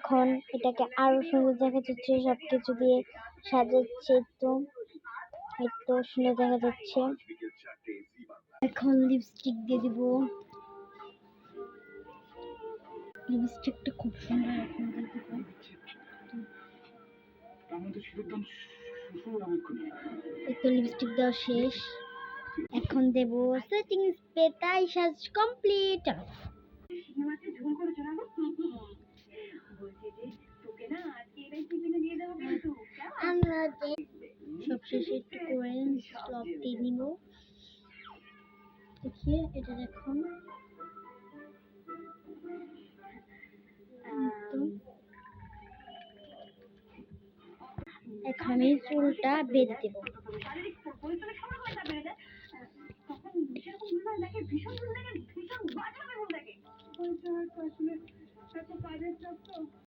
এখন এটাকে আরো সুন্দর দেখা যাচ্ছে, সবকিছু দিয়ে সাজাচ্ছে, তো একটু সুন্দর দেখা যাচ্ছে। এখন লিপস্টিক দিয়ে দিব। লিপস্টিকটা খুব সুন্দর এখন দিয়ে দিব। একটু লিপস্টিক দেওয়া শেষ, এখন দেব সেটিং স্প্রে। তাই সাজ কমপ্লিট। সবশেষে একটু করে স্লপ দিয়ে নিব। দেখিয়ে এটা দেখুন, এখন আমি চুলটা বেঁধে দেব।